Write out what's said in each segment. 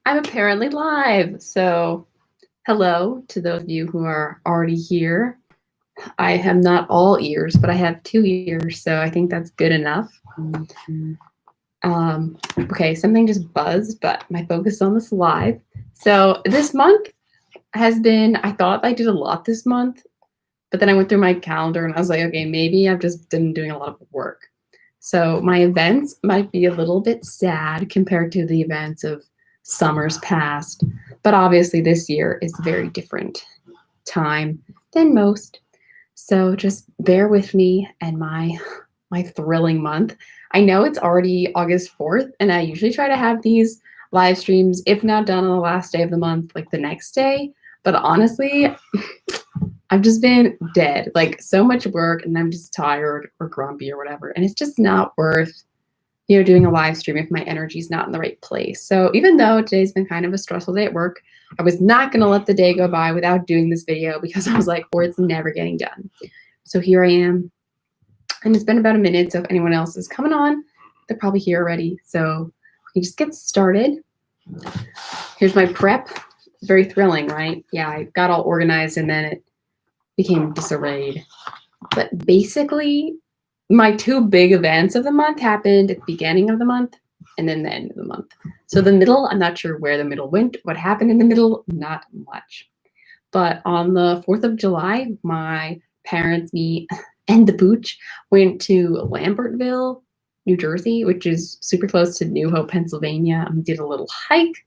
I'm apparently live. So hello to those of you who are already here. I have not all ears, but I have 2 ears, so I think that's good enough. Okay, something just buzzed, but my focus is on this live. So this month has been, I thought I did a lot this month, but then I went through my calendar and I was like, okay, maybe I've just been doing a lot of work. So my events might be a little bit sad compared to the events of summers past, but obviously this year is a very different time than most. So just bear with me and my thrilling month. I know it's already August 4th, and I usually try to have these live streams, if not done on the last day of the month, like the next day. But honestly, I've just been dead, like so much work, and I'm just tired or grumpy or whatever. And it's just not worth, doing a live stream if my energy's not in the right place. So even though today's been kind of a stressful day at work, I was not going to let the day go by without doing this video because I was like, or it's never getting done. So here I am. And it's been about a minute, so if anyone else is coming on, they're probably here already. So we can just get started. Here's my prep. Very thrilling, right? Yeah, I got all organized and then it became disarrayed. But basically, my 2 big events of the month happened at the beginning of the month and then the end of the month. So the middle, I'm not sure where the middle went. What happened in the middle? Not much. But on the 4th of July, my parents, me, and the pooch went to Lambertville, New Jersey, which is super close to New Hope, Pennsylvania. We did a little hike.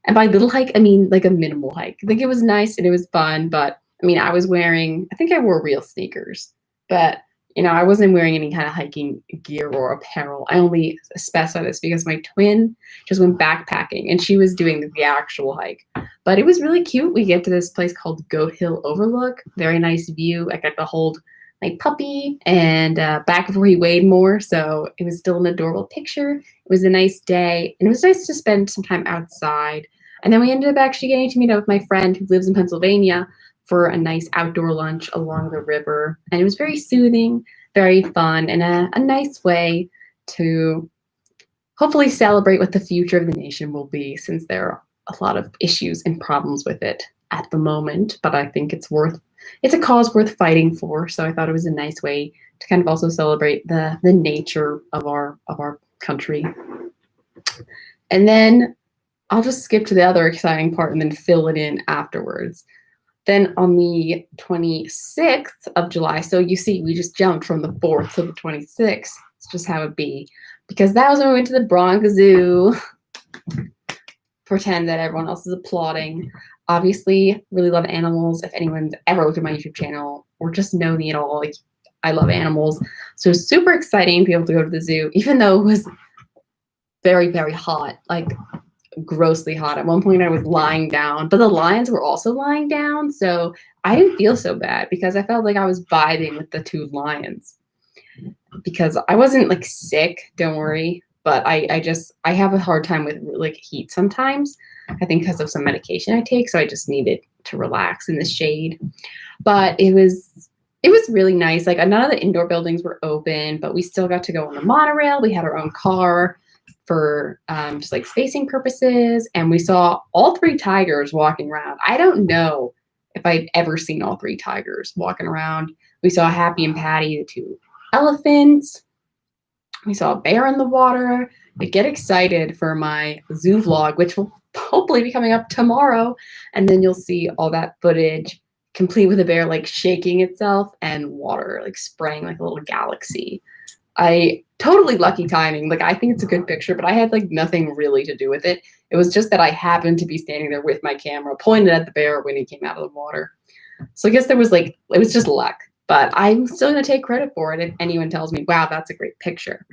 And by little hike, I mean like a minimal hike. I think it was nice and it was fun, but I mean, I think I wore real sneakers, but I wasn't wearing any kind of hiking gear or apparel. I only specify this because my twin just went backpacking and she was doing the actual hike. But it was really cute. We get to this place called Goat Hill Overlook. Very nice view. I got to hold my puppy and back before he weighed more. So it was still an adorable picture. It was a nice day and it was nice to spend some time outside. And then we ended up actually getting to meet up with my friend who lives in Pennsylvania for a nice outdoor lunch along the river. And it was very soothing, very fun, and a nice way to hopefully celebrate what the future of the nation will be, since there are a lot of issues and problems with it at the moment. But I think it's a cause worth fighting for. So I thought it was a nice way to kind of also celebrate the nature of our country. And then I'll just skip to the other exciting part and then fill it in afterwards. Then on the 26th of July, so you see, we just jumped from the 4th to the 26th. It's just how it be. Because that was when we went to the Bronx Zoo. Pretend that everyone else is applauding. Obviously, really love animals. If anyone's ever looked at my YouTube channel or just know me at all, like, I love animals. So super exciting to be able to go to the zoo, even though it was very, very hot. Like, grossly hot. At one point I was lying down, but the lions were also lying down, so I didn't feel so bad because I felt like I was vibing with the 2 lions. Because I wasn't like sick, don't worry, but I have a hard time with like heat sometimes. I think because of some medication I take, so I just needed to relax in the shade. But it was really nice. Like, none of the indoor buildings were open, but we still got to go on the monorail. We had our own car for just like spacing purposes, and we saw all 3 tigers walking around. I don't know if I'd ever seen all 3 tigers walking around. We saw Happy and Patty, the 2 elephants. We saw a bear in the water. I get excited for my zoo vlog, which will hopefully be coming up tomorrow, and then you'll see all that footage complete with a bear like shaking itself and water like spraying like a little galaxy. Totally lucky timing. Like, I think it's a good picture, but I had like nothing really to do with it. It was just that I happened to be standing there with my camera pointed at the bear when he came out of the water. So I guess it was just luck, but I'm still going to take credit for it if anyone tells me, wow, that's a great picture.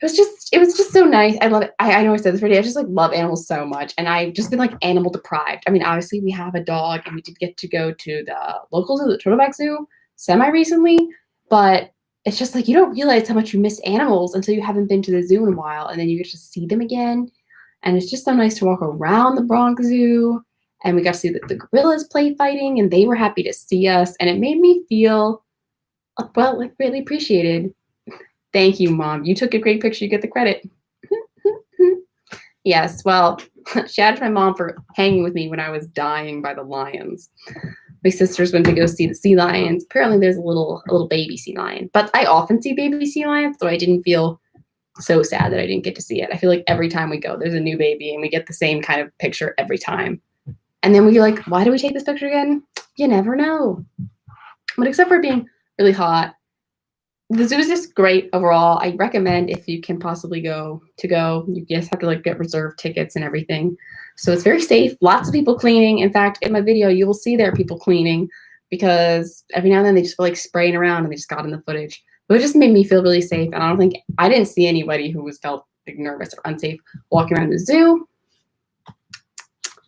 It was just so nice. I love it. I know I said this already. I just like love animals so much. And I've just been like animal deprived. I mean, obviously we have a dog and we did get to go to the local zoo, the Turtleback Zoo, semi-recently, but it's just like you don't realize how much you miss animals until you haven't been to the zoo in a while, and then you get to see them again. And it's just so nice to walk around the Bronx Zoo, and we got to see the gorillas play fighting, and they were happy to see us, and it made me feel, well, like really appreciated. Thank you, Mom. You took a great picture. You get the credit. Yes, well, Shout out to my mom for hanging with me when I was dying by the lions. My sisters went to go see the sea lions. Apparently there's a little baby sea lion, but I often see baby sea lions, so I didn't feel so sad that I didn't get to see it. I feel like every time we go, there's a new baby and we get the same kind of picture every time. And then we're like, why do we take this picture again? You never know. But except for it being really hot, the zoo is just great overall. I recommend if you can possibly go. You just have to like get reserved tickets and everything. So it's very safe. Lots of people cleaning. In fact, in my video, you will see there are people cleaning because every now and then they just feel like spraying around and they just got in the footage. But it just made me feel really safe. And I didn't see anybody who felt like nervous or unsafe walking around the zoo.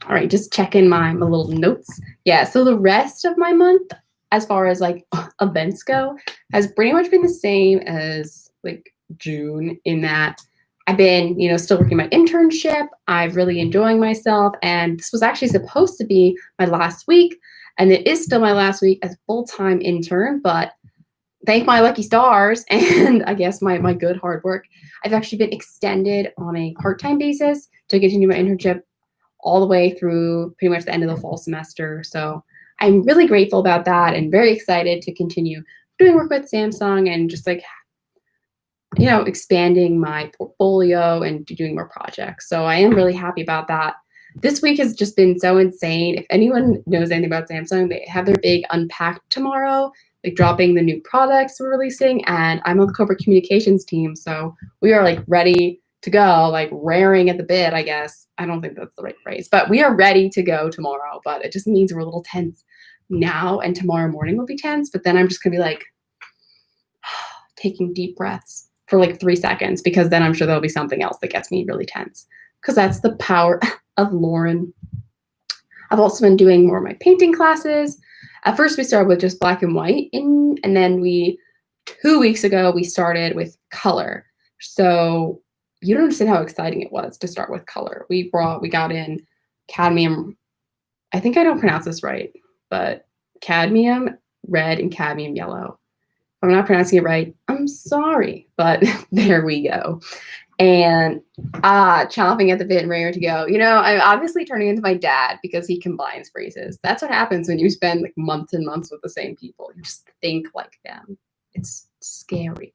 All right, just checking my little notes. Yeah, so the rest of my month, as far as like events go, has pretty much been the same as like June, in that I've been, still working my internship. I'm really enjoying myself. And this was actually supposed to be my last week. And it is still my last week as a full-time intern, but thank my lucky stars and I guess my good hard work, I've actually been extended on a part-time basis to continue my internship all the way through pretty much the end of the fall semester. So I'm really grateful about that and very excited to continue doing work with Samsung and just like, expanding my portfolio and doing more projects. So I am really happy about that. This week has just been so insane. If anyone knows anything about Samsung, they have their big unpack tomorrow, like dropping the new products we're releasing. And I'm on the corporate communications team. So we are like ready to go, like raring at the bit, I guess. I don't think that's the right phrase, but we are ready to go tomorrow. But it just means we're a little tense now, and tomorrow morning will be tense. But then I'm just gonna be like taking deep breaths for like 3 seconds, because then I'm sure there'll be something else that gets me really tense, because that's the power of Lauren. I've also been doing more of my painting classes. At first we started with just black and white, and then 2 weeks ago we started with color. So you don't understand how exciting it was to start with color. We got in cadmium, I think I don't pronounce this right, but cadmium red and cadmium yellow. If I'm not pronouncing it right, I'm sorry, but there we go. And chomping at the bit and ready to go. I'm obviously turning into my dad because he combines phrases. That's what happens when you spend like months and months with the same people. You just think like them. It's scary.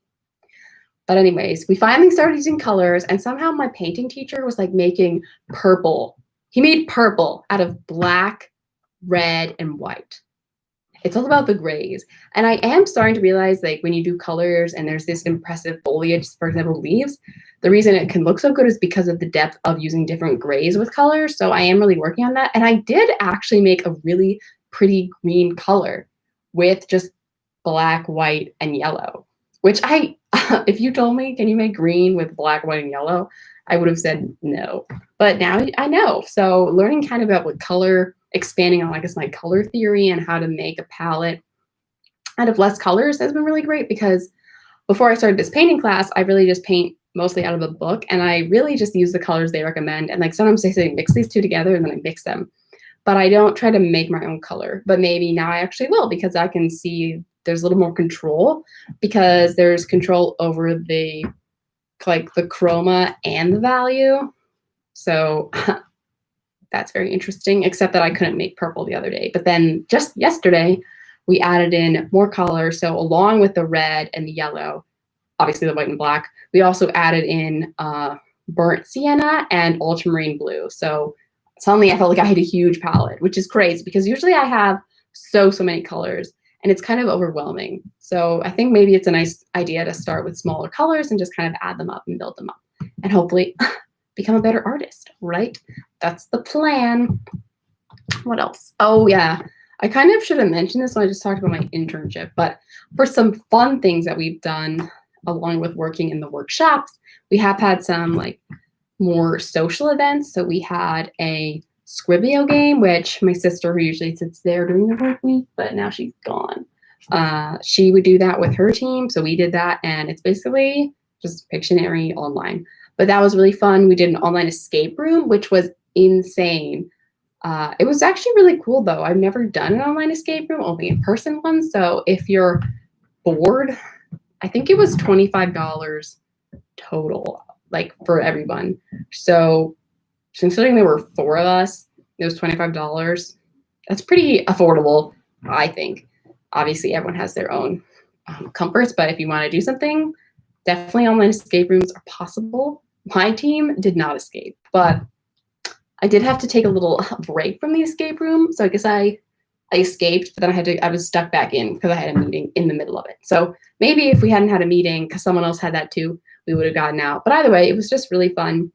But anyways, we finally started using colors, and somehow my painting teacher was like making purple. He made purple out of black, red, and white. It's all about the grays. And I am starting to realize, like, when you do colors and there's this impressive foliage, for example, leaves, the reason it can look so good is because of the depth of using different grays with colors. So I am really working on that. And I did actually make a really pretty green color with just black, white, and yellow, which if you told me, can you make green with black, white, and yellow, I would have said no. But now I know. So learning kind of about what color, expanding on, I guess, my color theory and how to make a palette out of less colors has been really great, because before I started this painting class, I really just paint mostly out of a book, and I really just use the colors they recommend. And like sometimes they say mix these two together, and then I mix them. But I don't try to make my own color. But maybe now I actually will, because I can see there's a little more control, because there's control over the chroma and the value. So that's very interesting, except that I couldn't make purple the other day. But then just yesterday, we added in more color. So along with the red and the yellow, obviously the white and black, we also added in burnt sienna and ultramarine blue. So suddenly I felt like I had a huge palette, which is crazy, because usually I have so many colors and it's kind of overwhelming. So I think maybe it's a nice idea to start with smaller colors and just kind of add them up and build them up and hopefully become a better artist, right? That's the plan. What else? Oh yeah, I kind of should have mentioned this when I just talked about my internship, but for some fun things that we've done along with working in the workshops, we have had some like more social events. So we had a Scribio game, which my sister, who usually sits there during the work week, but now she's gone. She would do that with her team. So we did that, and it's basically just Pictionary online. But that was really fun. We did an online escape room, which was insane. It was actually really cool, though. I've never done an online escape room, only in-person one. So if you're bored, I think it was $25 total, like for everyone. So considering there were 4 of us, it was $25. That's pretty affordable, I think. Obviously, everyone has their own comforts, but if you want to do something, definitely online escape rooms are possible. My team did not escape, but I did have to take a little break from the escape room. So I guess I escaped, but then I was stuck back in because I had a meeting in the middle of it. So maybe if we hadn't had a meeting, because someone else had that too, we would have gotten out. But either way, it was just really fun.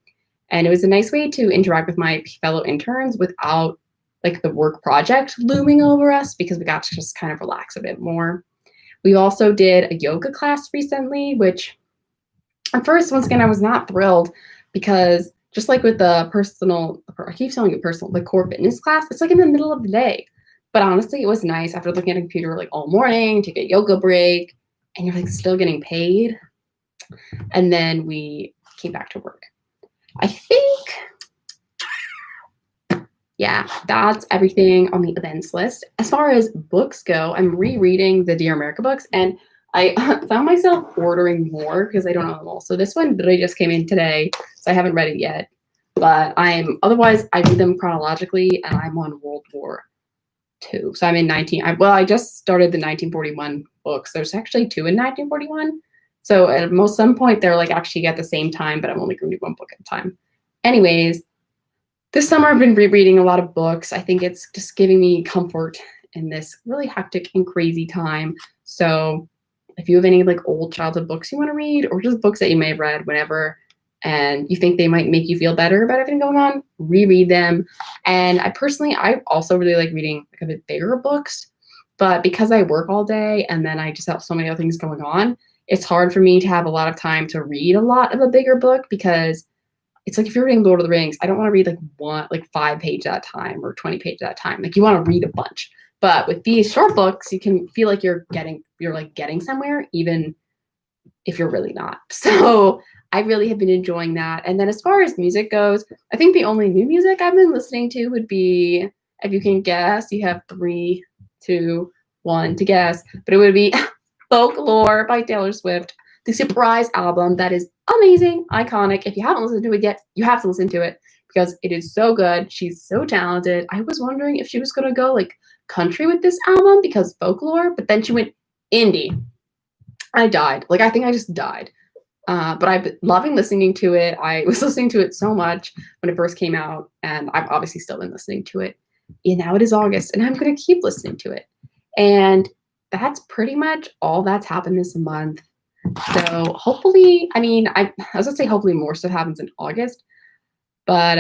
And it was a nice way to interact with my fellow interns without like the work project looming over us, because we got to just kind of relax a bit more. We also did a yoga class recently, which at first, once again, I was not thrilled because just like with the I keep telling you personal, the core fitness class, it's like in the middle of the day. But honestly, it was nice after looking at a computer like all morning, take a yoga break, and you're like still getting paid. And then we came back to work. I think, yeah, that's everything on the events list. As far as books go, I'm rereading the Dear America books, and I found myself ordering more because I don't know them all. So this one literally just came in today, so I haven't read it yet. But otherwise I read them chronologically, and I'm on World War II. So I'm in I just started the 1941 books. There's actually 2 in 1941. So at some point they're like actually at the same time, but I'm only going to do 1 book at a time. Anyways, this summer I've been rereading a lot of books. I think it's just giving me comfort in this really hectic and crazy time. So if you have any like old childhood books you want to read, or just books that you may have read whenever, and you think they might make you feel better about everything going on, reread them. And I also really like reading like a bit bigger books, but because I work all day and then I just have so many other things going on, it's hard for me to have a lot of time to read a lot of a bigger book, because it's like if you're reading Lord of the Rings, I don't want to read like 5 pages at a time or 20 pages at a time. Like you want to read a bunch. But with these short books, you can feel like you're getting somewhere, even if you're really not. So I really have been enjoying that. And then as far as music goes, I think the only new music I've been listening to would be, if you can guess, you have 3, 2, 1 to guess, but it would be Folklore by Taylor Swift, the Surprise album that is amazing, iconic. If you haven't listened to it yet, you have to listen to it because it is so good. She's so talented. I was wondering if she was going to go like country with this album because folklore, but then she went indie. I died. Like, I think I just died. But I've been loving listening to it. I was listening to it so much when it first came out, and I've obviously still been listening to it. And now it is August, and I'm going to keep listening to it. And that's pretty much all that's happened this month. So hopefully, I was going to say hopefully more stuff happens in August. But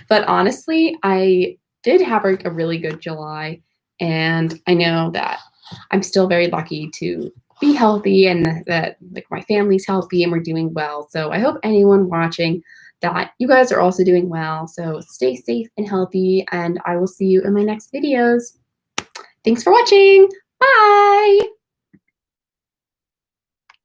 but honestly, I did have a really good July. And I know that I'm still very lucky to be healthy, and that like my family's healthy and we're doing well. So I hope anyone watching that you guys are also doing well. So stay safe and healthy, and I will see you in my next videos. Thanks for watching. Bye.